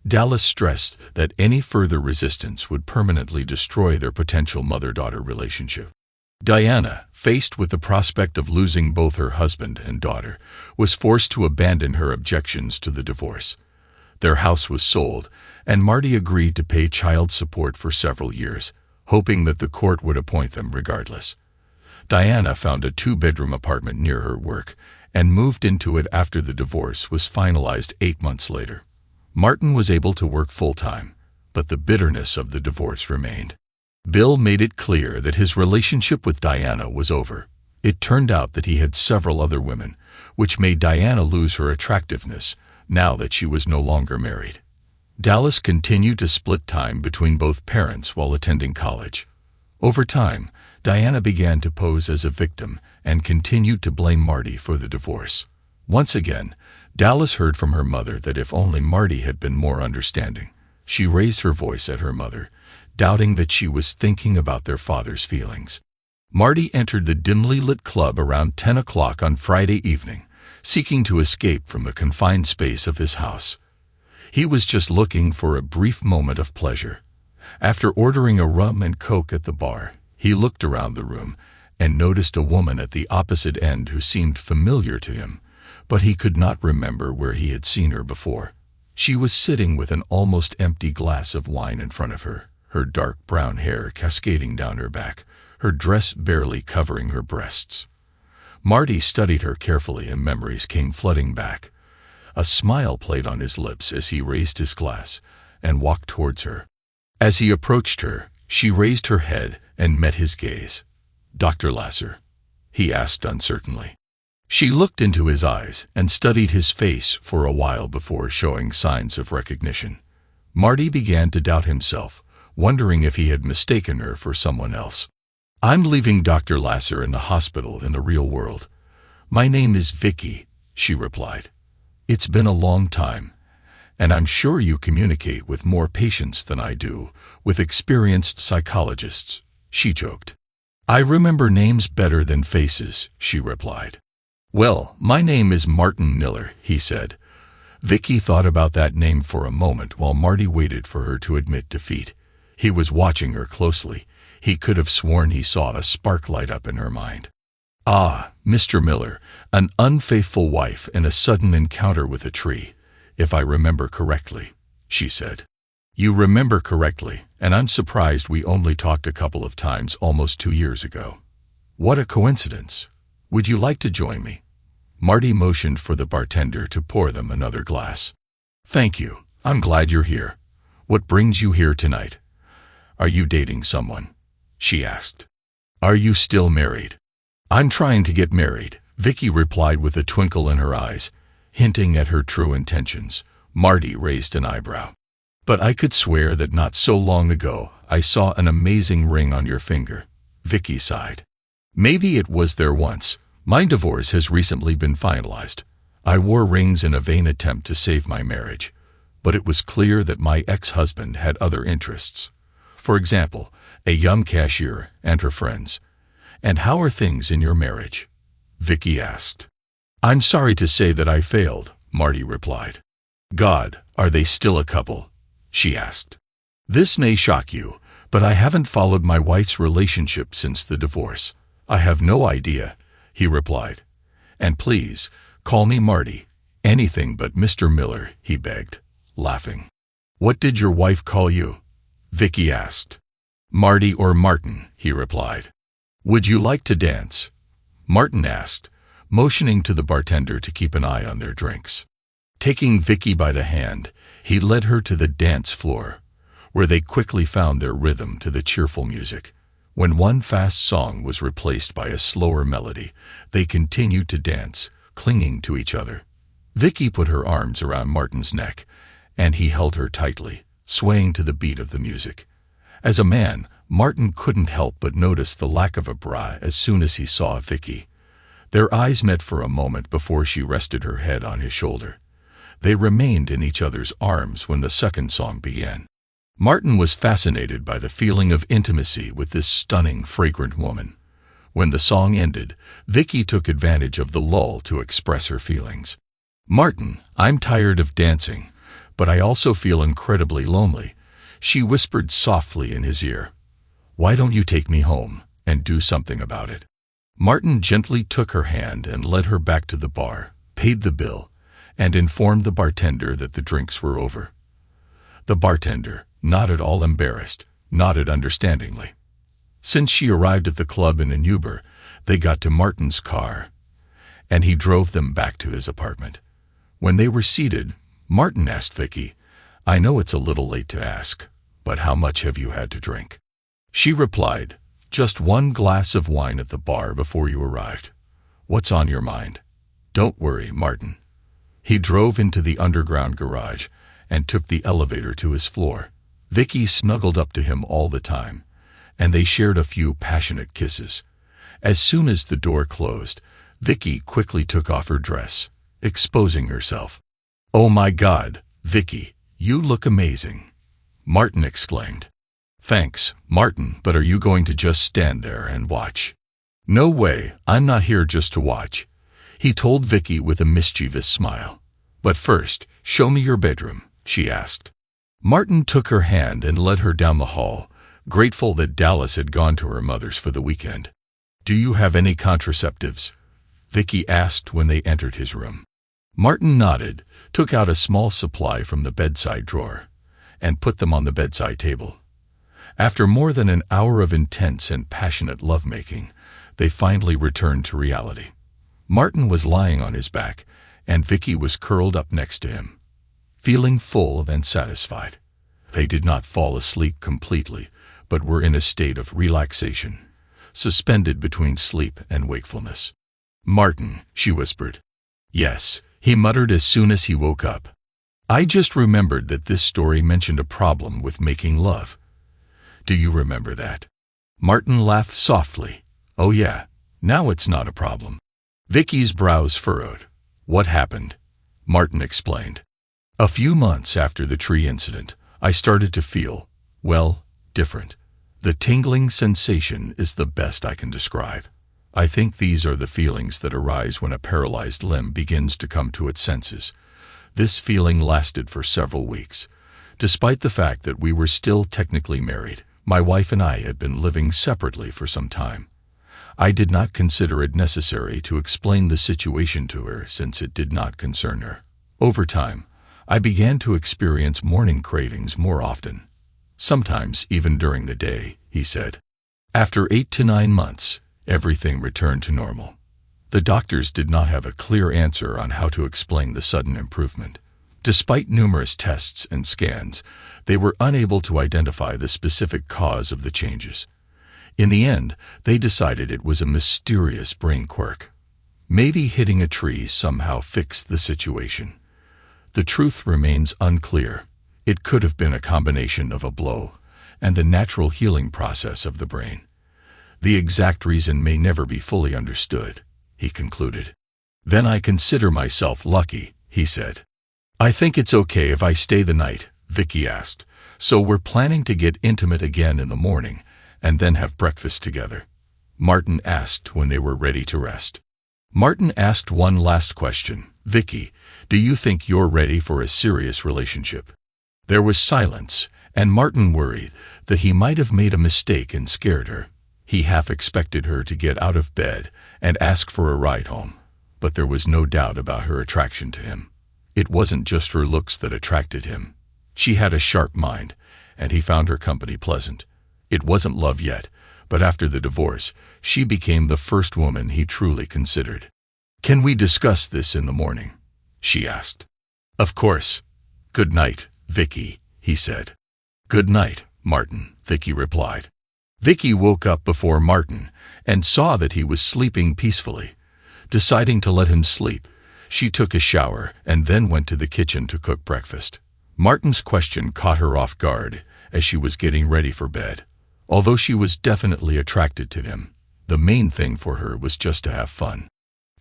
Dallas stressed that any further resistance would permanently destroy their potential mother-daughter relationship. Diana, faced with the prospect of losing both her husband and daughter, was forced to abandon her objections to the divorce. Their house was sold, and Marty agreed to pay child support for several years, hoping that the court would appoint them regardless. Diana found a 2-bedroom apartment near her work and moved into it after the divorce was finalized 8 months later. Martin was able to work full-time, but the bitterness of the divorce remained. Bill made it clear that his relationship with Diana was over. It turned out that he had several other women, which made Diana lose her attractiveness now that she was no longer married. Dallas continued to split time between both parents while attending college. Over time, Diana began to pose as a victim and continued to blame Marty for the divorce. Once again, Dallas heard from her mother that if only Marty had been more understanding. She raised her voice at her mother, doubting that she was thinking about their father's feelings. Marty entered the dimly lit club around 10 o'clock on Friday evening, seeking to escape from the confined space of his house. He was just looking for a brief moment of pleasure. After ordering a rum and coke at the bar, he looked around the room and noticed a woman at the opposite end who seemed familiar to him, but he could not remember where he had seen her before. She was sitting with an almost empty glass of wine in front of her, her dark brown hair cascading down her back, her dress barely covering her breasts. Marty studied her carefully and memories came flooding back. A smile played on his lips as he raised his glass and walked towards her. As he approached her, she raised her head and met his gaze. "Dr. Lasser?" he asked uncertainly. She looked into his eyes and studied his face for a while before showing signs of recognition. Marty began to doubt himself, wondering if he had mistaken her for someone else. "I'm leaving Dr. Lasser in the hospital in the real world. My name is Vicky," she replied. "It's been a long time, and I'm sure you communicate with more patients than I do, with experienced psychologists," she joked. "I remember names better than faces," she replied. "Well, my name is Martin Miller," he said. Vicky thought about that name for a moment while Marty waited for her to admit defeat. He was watching her closely. He could have sworn he saw a spark light up in her mind. "Ah, Mr. Miller, an unfaithful wife and a sudden encounter with a tree, if I remember correctly," she said. "You remember correctly, and I'm surprised we only talked a couple of times almost 2 years ago. What a coincidence. Would you like to join me?" Marty motioned for the bartender to pour them another glass. "Thank you. I'm glad you're here. What brings you here tonight? Are you dating someone?" she asked. "Are you still married?" "I'm trying to get married," Vicky replied with a twinkle in her eyes, hinting at her true intentions. Marty raised an eyebrow. "But I could swear that not so long ago I saw an amazing ring on your finger," Vicky sighed. "Maybe it was there once. My divorce has recently been finalized. I wore rings in a vain attempt to save my marriage, but it was clear that my ex-husband had other interests. For example, a young cashier and her friends. And how are things in your marriage?" Vicky asked. "I'm sorry to say that I failed," Marty replied. "God, are they still a couple?" she asked. "This may shock you, but I haven't followed my wife's relationship since the divorce. I have no idea," he replied. "And please, call me Marty. Anything but Mr. Miller," he begged, laughing. "What did your wife call you?" Vicky asked. "Marty or Martin," he replied. "Would you like to dance?" Martin asked, motioning to the bartender to keep an eye on their drinks. Taking Vicky by the hand, he led her to the dance floor, where they quickly found their rhythm to the cheerful music. When one fast song was replaced by a slower melody, they continued to dance, clinging to each other. Vicky put her arms around Martin's neck, and he held her tightly, swaying to the beat of the music. As a man, Martin couldn't help but notice the lack of a bra as soon as he saw Vicky. Their eyes met for a moment before she rested her head on his shoulder. They remained in each other's arms when the second song began. Martin was fascinated by the feeling of intimacy with this stunning, fragrant woman. When the song ended, Vicky took advantage of the lull to express her feelings. "Martin, I'm tired of dancing, but I also feel incredibly lonely," she whispered softly in his ear. "Why don't you take me home and do something about it?" Martin gently took her hand and led her back to the bar, paid the bill, and informed the bartender that the drinks were over. The bartender, not at all embarrassed, nodded understandingly. Since she arrived at the club in an Uber, they got to Martin's car, and he drove them back to his apartment. When they were seated, Martin asked Vicky, "I know it's a little late to ask, but how much have you had to drink?" She replied, "Just one glass of wine at the bar before you arrived. What's on your mind?" "Don't worry, Martin." He drove into the underground garage and took the elevator to his floor. Vicky snuggled up to him all the time, and they shared a few passionate kisses. As soon as the door closed, Vicky quickly took off her dress, exposing herself. "Oh my God, Vicky, you look amazing," Martin exclaimed. "Thanks, Martin, but are you going to just stand there and watch?" "No way, I'm not here just to watch," he told Vicky with a mischievous smile. "But first, show me your bedroom," she asked. Martin took her hand and led her down the hall, grateful that Dallas had gone to her mother's for the weekend. "Do you have any contraceptives?" Vicky asked when they entered his room. Martin nodded, took out a small supply from the bedside drawer, and put them on the bedside table. After more than an hour of intense and passionate lovemaking, they finally returned to reality. Martin was lying on his back, and Vicky was curled up next to him, feeling full and satisfied. They did not fall asleep completely, but were in a state of relaxation, suspended between sleep and wakefulness. "Martin," she whispered. "Yes," he muttered as soon as he woke up. "I just remembered that this story mentioned a problem with making love. Do you remember that?" Martin laughed softly. "Oh yeah, now it's not a problem." Vicky's brows furrowed. "What happened?" Martin explained. "A few months after the tree incident, I started to feel, well, different. The tingling sensation is the best I can describe. I think these are the feelings that arise when a paralyzed limb begins to come to its senses. This feeling lasted for several weeks. Despite the fact that we were still technically married, my wife and I had been living separately for some time. I did not consider it necessary to explain the situation to her since it did not concern her. Over time, I began to experience morning cravings more often, sometimes even during the day," he said. "After 8 to 9 months, everything returned to normal." The doctors did not have a clear answer on how to explain the sudden improvement. Despite numerous tests and scans, they were unable to identify the specific cause of the changes. In the end, they decided it was a mysterious brain quirk. Maybe hitting a tree somehow fixed the situation. The truth remains unclear. It could have been a combination of a blow and the natural healing process of the brain. The exact reason may never be fully understood, he concluded. "Then I consider myself lucky," he said. "I think it's okay if I stay the night," Vicky asked. "So we're planning to get intimate again in the morning and then have breakfast together?" Martin asked when they were ready to rest. Martin asked one last question. "Vicky, do you think you're ready for a serious relationship?" There was silence, and Martin worried that he might have made a mistake and scared her. He half expected her to get out of bed and ask for a ride home, but there was no doubt about her attraction to him. It wasn't just her looks that attracted him. She had a sharp mind, and he found her company pleasant. It wasn't love yet, but after the divorce, she became the first woman he truly considered. "Can we discuss this in the morning?" she asked. "Of course. Good night, Vicky," he said. "Good night, Martin," Vicky replied. Vicky woke up before Martin and saw that he was sleeping peacefully. Deciding to let him sleep, she took a shower and then went to the kitchen to cook breakfast. Martin's question caught her off guard as she was getting ready for bed. Although she was definitely attracted to him, the main thing for her was just to have fun.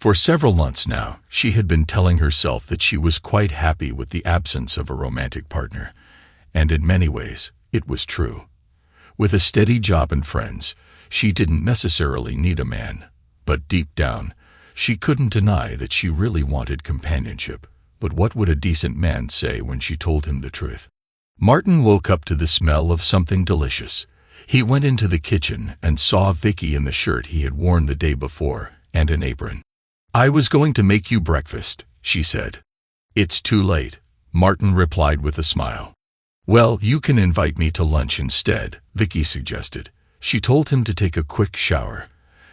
For several months now, she had been telling herself that she was quite happy with the absence of a romantic partner, and in many ways, it was true. With a steady job and friends, she didn't necessarily need a man, but deep down, she couldn't deny that she really wanted companionship. But what would a decent man say when she told him the truth? Martin woke up to the smell of something delicious. He went into the kitchen and saw Vicky in the shirt he had worn the day before and an apron. "I was going to make you breakfast," she said. "It's too late," Martin replied with a smile. "Well, you can invite me to lunch instead," Vicky suggested. She told him to take a quick shower,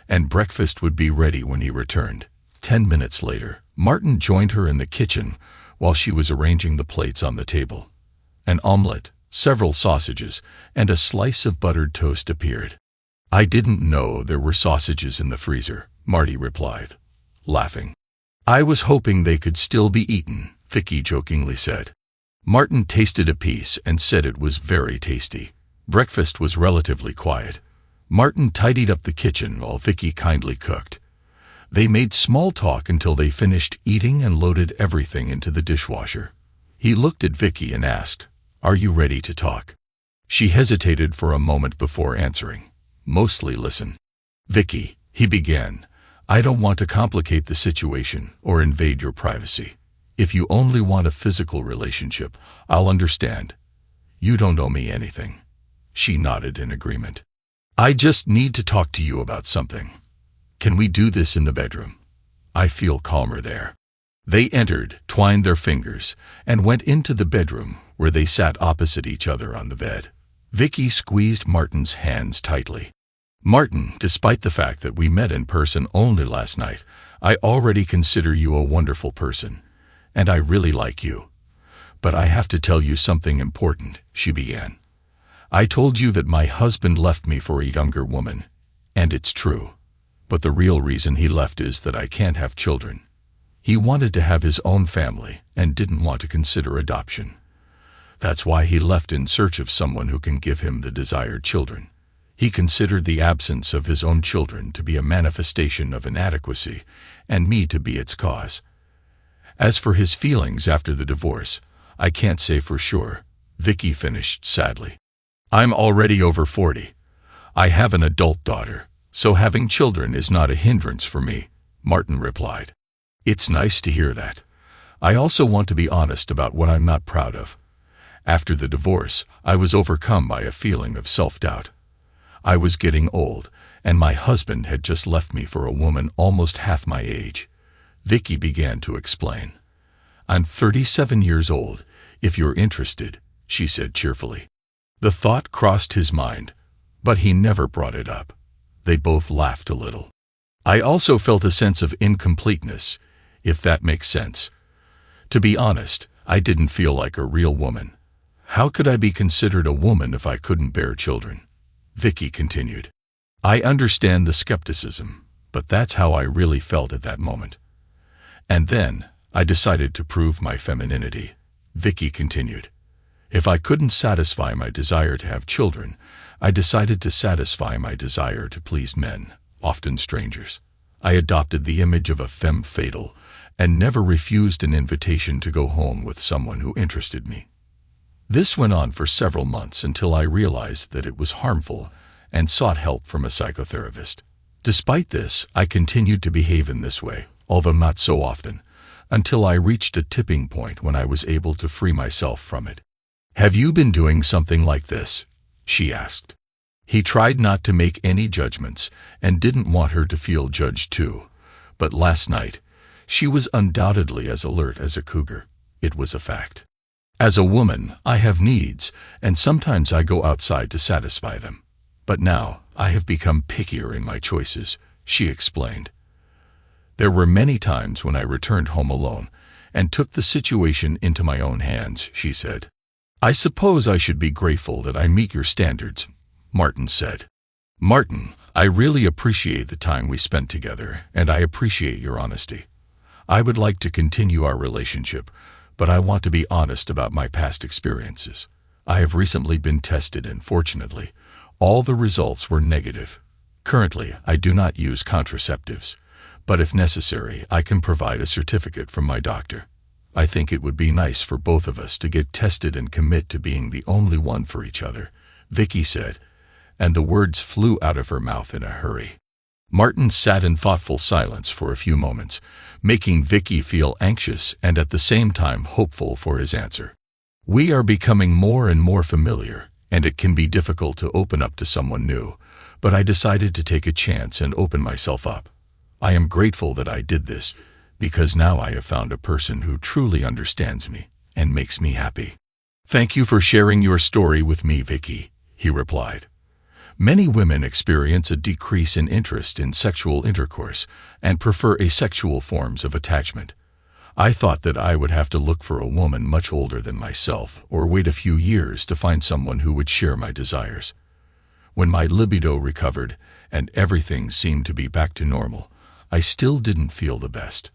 and breakfast would be ready when he returned. 10 minutes later, Martin joined her in the kitchen while she was arranging the plates on the table. An omelette, several sausages, and a slice of buttered toast appeared. "I didn't know there were sausages in the freezer," Marty replied, laughing. "I was hoping they could still be eaten," Vicky jokingly said. Martin tasted a piece and said it was very tasty. Breakfast was relatively quiet. Martin tidied up the kitchen while Vicky kindly cooked. They made small talk until they finished eating and loaded everything into the dishwasher. He looked at Vicky and asked, "Are you ready to talk?" She hesitated for a moment before answering. "Mostly listen." "Vicky," he began, "I don't want to complicate the situation or invade your privacy. If you only want a physical relationship, I'll understand. You don't owe me anything." She nodded in agreement. "I just need to talk to you about something. Can we do this in the bedroom? I feel calmer there." They entered, twined their fingers, and went into the bedroom where they sat opposite each other on the bed. Vicky squeezed Martin's hands tightly. "Martin, despite the fact that we met in person only last night, I already consider you a wonderful person, and I really like you. But I have to tell you something important," she began. "I told you that my husband left me for a younger woman, and it's true. But the real reason he left is that I can't have children. He wanted to have his own family and didn't want to consider adoption. That's why he left in search of someone who can give him the desired children. He considered the absence of his own children to be a manifestation of inadequacy, and me to be its cause. As for his feelings after the divorce, I can't say for sure," Vicky finished sadly. "I'm already over 40. I have an adult daughter, so having children is not a hindrance for me," Martin replied. "It's nice to hear that. I also want to be honest about what I'm not proud of. After the divorce, I was overcome by a feeling of self-doubt. I was getting old, and my husband had just left me for a woman almost half my age." Vicky began to explain. "I'm 37 years old, if you're interested," she said cheerfully. The thought crossed his mind, but he never brought it up. They both laughed a little. "I also felt a sense of incompleteness, if that makes sense. To be honest, I didn't feel like a real woman. How could I be considered a woman if I couldn't bear children?" Vicky continued. "I understand the skepticism, but that's how I really felt at that moment. And then, I decided to prove my femininity," Vicky continued. "If I couldn't satisfy my desire to have children, I decided to satisfy my desire to please men, often strangers. I adopted the image of a femme fatale and never refused an invitation to go home with someone who interested me. This went on for several months until I realized that it was harmful and sought help from a psychotherapist. Despite this, I continued to behave in this way, although not so often, until I reached a tipping point when I was able to free myself from it." "Have you been doing something like this?" she asked. He tried not to make any judgments and didn't want her to feel judged too, but last night, she was undoubtedly as alert as a cougar. It was a fact. "As a woman, I have needs, and sometimes I go outside to satisfy them. But now, I have become pickier in my choices," she explained. "There were many times when I returned home alone and took the situation into my own hands," she said. "I suppose I should be grateful that I meet your standards," Martin said. "Martin, I really appreciate the time we spent together, and I appreciate your honesty. I would like to continue our relationship, but I want to be honest about my past experiences. I have recently been tested and fortunately, all the results were negative. Currently, I do not use contraceptives, but if necessary, I can provide a certificate from my doctor. I think it would be nice for both of us to get tested and commit to being the only one for each other," Vicky said, and the words flew out of her mouth in a hurry. Martin sat in thoughtful silence for a few moments, making Vicky feel anxious and at the same time hopeful for his answer. "We are becoming more and more familiar, and it can be difficult to open up to someone new, but I decided to take a chance and open myself up. I am grateful that I did this, because now I have found a person who truly understands me and makes me happy." "Thank you for sharing your story with me, Vicky," he replied. "Many women experience a decrease in interest in sexual intercourse and prefer asexual forms of attachment. I thought that I would have to look for a woman much older than myself or wait a few years to find someone who would share my desires. When my libido recovered and everything seemed to be back to normal, I still didn't feel the best.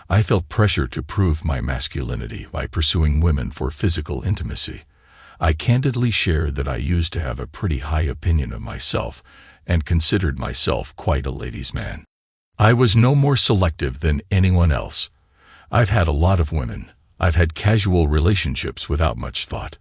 I felt pressure to prove my masculinity by pursuing women for physical intimacy. I candidly shared that I used to have a pretty high opinion of myself and considered myself quite a ladies' man. I was no more selective than anyone else. I've had a lot of women. I've had casual relationships without much thought.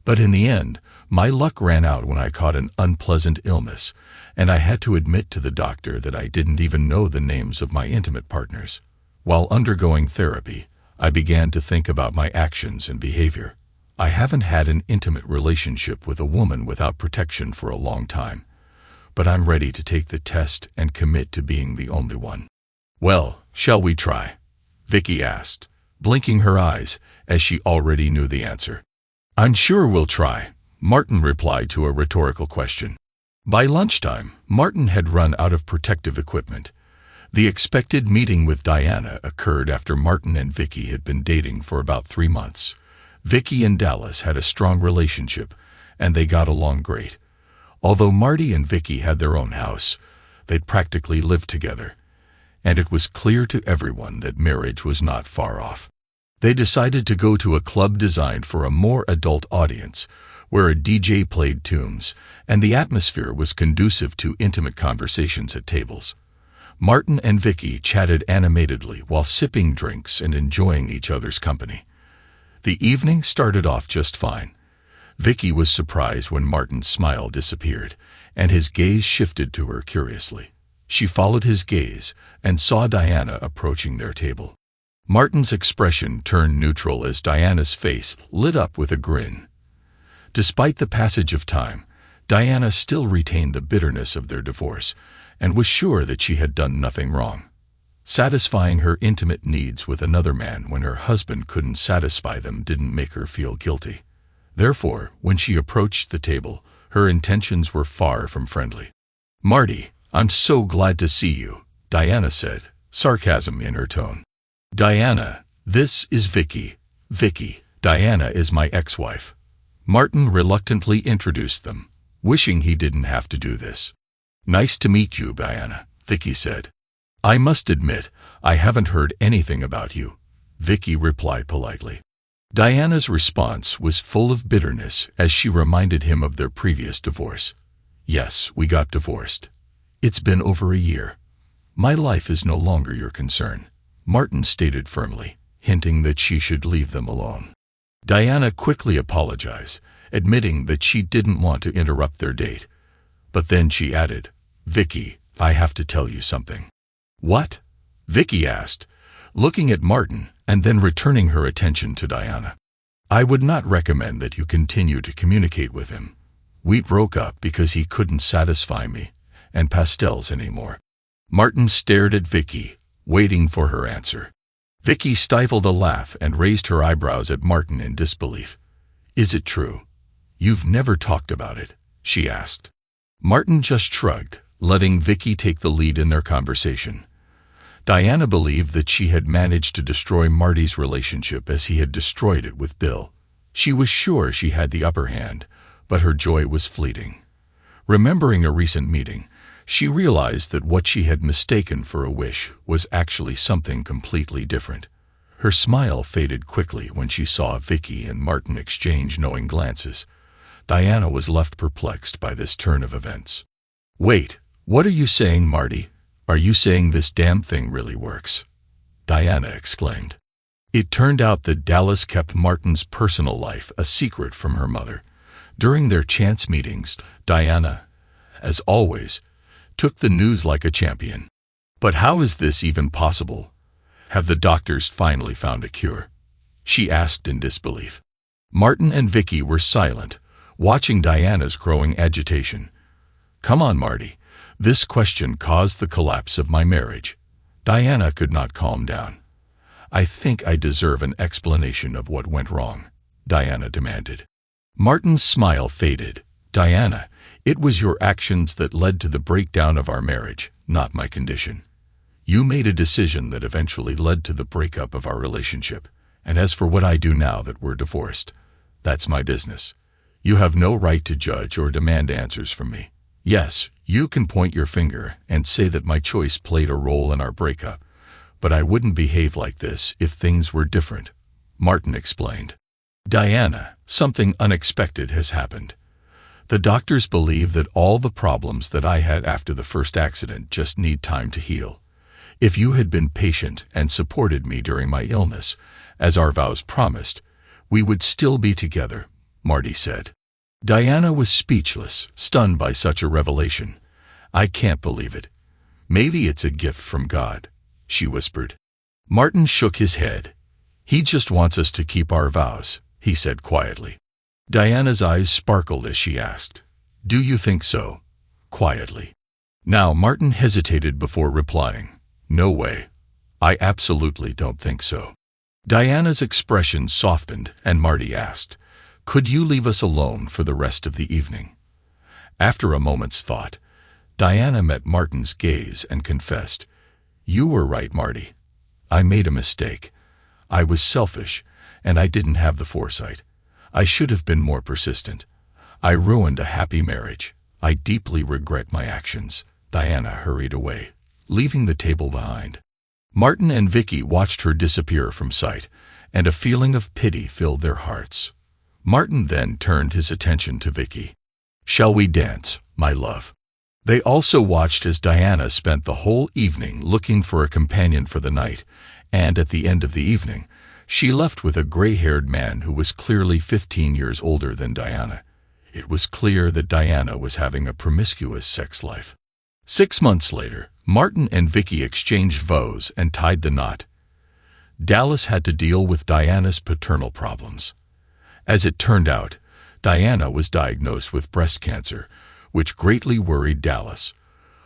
But in the end, my luck ran out when I caught an unpleasant illness, and I had to admit to the doctor that I didn't even know the names of my intimate partners. While undergoing therapy, I began to think about my actions and behavior. I haven't had an intimate relationship with a woman without protection for a long time, but I'm ready to take the test and commit to being the only one." "Well, shall we try?" Vicky asked, blinking her eyes as she already knew the answer. "I'm sure we'll try," Martin replied to a rhetorical question. By lunchtime, Martin had run out of protective equipment. The expected meeting with Diana occurred after Martin and Vicky had been dating for about 3 months. Vicky and Dallas had a strong relationship, and they got along great. Although Marty and Vicky had their own house, they'd practically lived together, and it was clear to everyone that marriage was not far off. They decided to go to a club designed for a more adult audience, where a DJ played tunes, and the atmosphere was conducive to intimate conversations at tables. Martin and Vicky chatted animatedly while sipping drinks and enjoying each other's company. The evening started off just fine. Vicky was surprised when Martin's smile disappeared, and his gaze shifted to her curiously. She followed his gaze and saw Diana approaching their table. Martin's expression turned neutral as Diana's face lit up with a grin. Despite the passage of time, Diana still retained the bitterness of their divorce and was sure that she had done nothing wrong. Satisfying her intimate needs with another man when her husband couldn't satisfy them didn't make her feel guilty. Therefore, when she approached the table, her intentions were far from friendly. "Marty, I'm so glad to see you," Diana said, sarcasm in her tone. "Diana, this is Vicky. Vicky, Diana is my ex-wife." Martin reluctantly introduced them, wishing he didn't have to do this. "Nice to meet you, Diana," Vicky said. "I must admit, I haven't heard anything about you," Vicky replied politely. Diana's response was full of bitterness as she reminded him of their previous divorce. "Yes, we got divorced. It's been over a year. My life is no longer your concern," Martin stated firmly, hinting that she should leave them alone. Diana quickly apologized, admitting that she didn't want to interrupt their date. But then she added, "Vicky, I have to tell you something." "What?" Vicky asked, looking at Martin and then returning her attention to Diana. "I would not recommend that you continue to communicate with him. We broke up because he couldn't satisfy me and pastels anymore." Martin stared at Vicky, waiting for her answer. Vicky stifled a laugh and raised her eyebrows at Martin in disbelief. "Is it true? You've never talked about it?" she asked. Martin just shrugged, letting Vicky take the lead in their conversation. Diana believed that she had managed to destroy Marty's relationship as he had destroyed it with Bill. She was sure she had the upper hand, but her joy was fleeting. Remembering a recent meeting, she realized that what she had mistaken for a wish was actually something completely different. Her smile faded quickly when she saw Vicky and Martin exchange knowing glances. Diana was left perplexed by this turn of events. "Wait, what are you saying, Marty? "Are you saying this damn thing really works?" Diana exclaimed. It turned out that Dallas kept Martin's personal life a secret from her mother. During their chance meetings, Diana, as always, took the news like a champion. "But how is this even possible? Have the doctors finally found a cure?" she asked in disbelief. Martin and Vicky were silent, watching Diana's growing agitation. "Come on, Marty. This question caused the collapse of my marriage." Diana could not calm down. "I think I deserve an explanation of what went wrong," Diana demanded. Martin's smile faded. "Diana, it was your actions that led to the breakdown of our marriage, not my condition. You made a decision that eventually led to the breakup of our relationship, and as for what I do now that we're divorced, that's my business. You have no right to judge or demand answers from me. Yes, you can point your finger and say that my choice played a role in our breakup, but I wouldn't behave like this if things were different," Martin explained. "Diana, something unexpected has happened. The doctors believe that all the problems that I had after the first accident just need time to heal. If you had been patient and supported me during my illness, as our vows promised, we would still be together," Marty said. Diana was speechless, stunned by such a revelation. "I can't believe it. Maybe it's a gift from God," she whispered. Martin shook his head. "He just wants us to keep our vows," he said quietly. Diana's eyes sparkled as she asked, "Do you think so?" quietly. Now Martin hesitated before replying. "No way. I absolutely don't think so." Diana's expression softened, and Marty asked, "Could you leave us alone for the rest of the evening?" After a moment's thought, Diana met Martin's gaze and confessed, "You were right, Marty. I made a mistake. I was selfish, and I didn't have the foresight. I should have been more persistent. I ruined a happy marriage. I deeply regret my actions." Diana hurried away, leaving the table behind. Martin and Vicky watched her disappear from sight, and a feeling of pity filled their hearts. Martin then turned his attention to Vicky. "Shall we dance, my love?" They also watched as Diana spent the whole evening looking for a companion for the night, and at the end of the evening, she left with a gray-haired man who was clearly 15 years older than Diana. It was clear that Diana was having a promiscuous sex life. 6 months later, Martin and Vicky exchanged vows and tied the knot. Dallas had to deal with Diana's paternal problems. As it turned out, Diana was diagnosed with breast cancer, which greatly worried Dallas.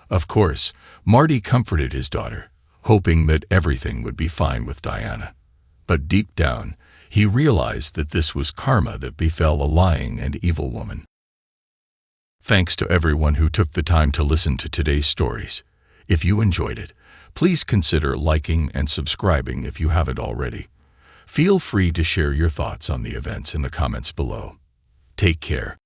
Of course, Marty comforted his daughter, hoping that everything would be fine with Diana. But deep down, he realized that this was karma that befell a lying and evil woman. Thanks to everyone who took the time to listen to today's stories. If you enjoyed it, please consider liking and subscribing if you haven't already. Feel free to share your thoughts on the events in the comments below. Take care.